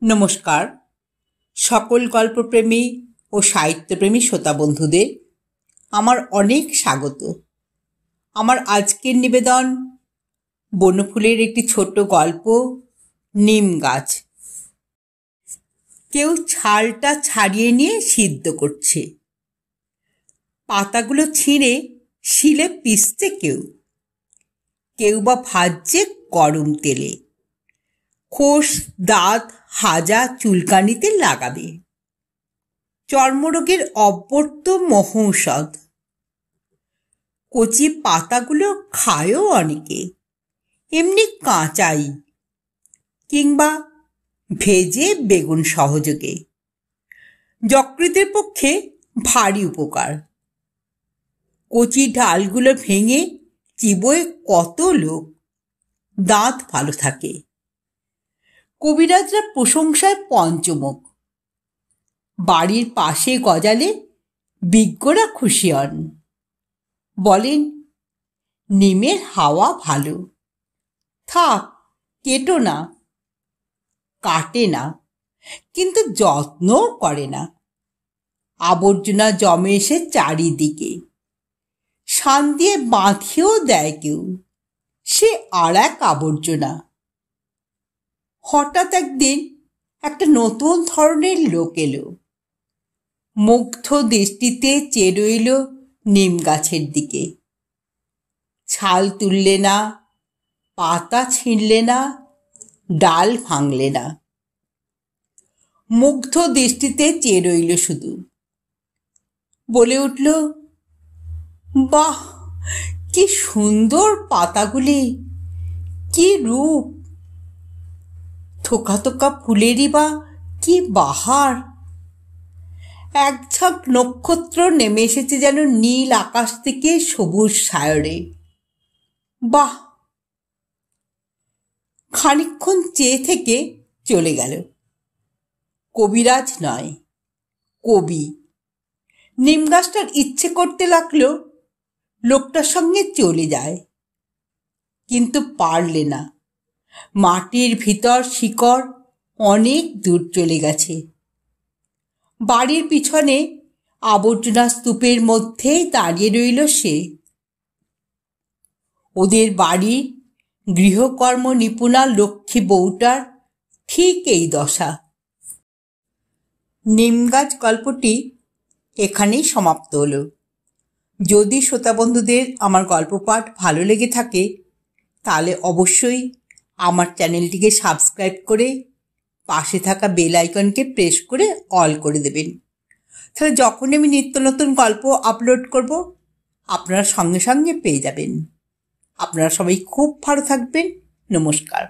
নমস্কার। সকল গল্পপ্রেমী ও সাহিত্যপ্রেমী শ্রোতা বন্ধুদের আমার অনেক স্বাগত। আমার আজকের নিবেদন বনফুলের একটি ছোট্ট গল্প, নিম গাছ। কেউ ছালটা ছাড়িয়ে নিয়ে সিদ্ধ করছে, পাতাগুলো ছিঁড়ে শিলে পিষছে কেউ বা ভাজছে গরম তেলে, খোস দাঁত হাজা চুলকানিতে লাগাবে। চর্মরোগের অব্যর্থ মহৌষধ। কচি পাতাগুলো খায়ও অনেকে, এমনি কাঁচাই কিংবা ভেজে বেগুন সহযোগে। যকৃতের পক্ষে ভারী উপকার। কচি ডালগুলো ভেঙে চিবোয় কত লোক, দাঁত ভালো থাকে। কবিরাজরা প্রশংসায় পঞ্চমুখ। বাড়ির পাশে গজালে বিজ্ঞরা খুশি হন, বলেন নিমের হাওয়া ভালো। থাক, কেটো না। কাটে না, কিন্তু যত্নও করে না। আবর্জনা জমে এসে চারিদিকে, শান দিয়ে বাঁধিয়েও দেয় কেউ, সে আর এক আবর্জনা। হঠাৎ একদিন একটা নতুন ধরনের লোক এলো, মুগ্ধ দৃষ্টিতে চেয়ে রইল নিম গাছের দিকে। ছাল তুললে না, পাতা ছিঁড়লে না, ডাল ভাঙলে না, মুগ্ধ দৃষ্টিতে চেয়ে রইল শুধু। বলে উঠল, বাহ, কি সুন্দর পাতাগুলি, কি রূপ! থোকা থোকা ফুলেরই বা কি বাহার! এক ঝাঁক নক্ষত্র নেমে এসেছে যেন নীল আকাশ থেকে সবুজ সায়রে। বাহ! খানিকক্ষণ চেয়ে থেকে চলে গেল। কবিরাজ নয়, কবি। নিম গাছটার ইচ্ছে করতে লাগলো লোকটার সঙ্গে চলে যায়, কিন্তু পারলে না। মাটির ভিতর শিকড় অনেক দূর চলে গেছে। বাড়ির পিছনে আবর্জনা স্তূপের মধ্যেই দাঁড়িয়ে রইল সে। ওদের বাড়ির গৃহকর্ম নিপুণা লক্ষ্মী বউটার ঠিক এই দশা। নিমগাছ গল্পটি এখানেই সমাপ্ত হলো। যদি শ্রোতা বন্ধুদের আমার গল্প পাঠ ভালো লেগে থাকে, তাহলে অবশ্যই আমার চ্যানেলটিকে সাবস্ক্রাইব করে পাশে থাকা বেল আইকনকে প্রেস করে অল করে দেবেন। তাহলে যখন আমি নিত্য নতুন গল্প আপলোড করব, আপনারা সঙ্গে সঙ্গে পেয়ে যাবেন। আপনারা সবাই খুব ভালো থাকবেন। নমস্কার।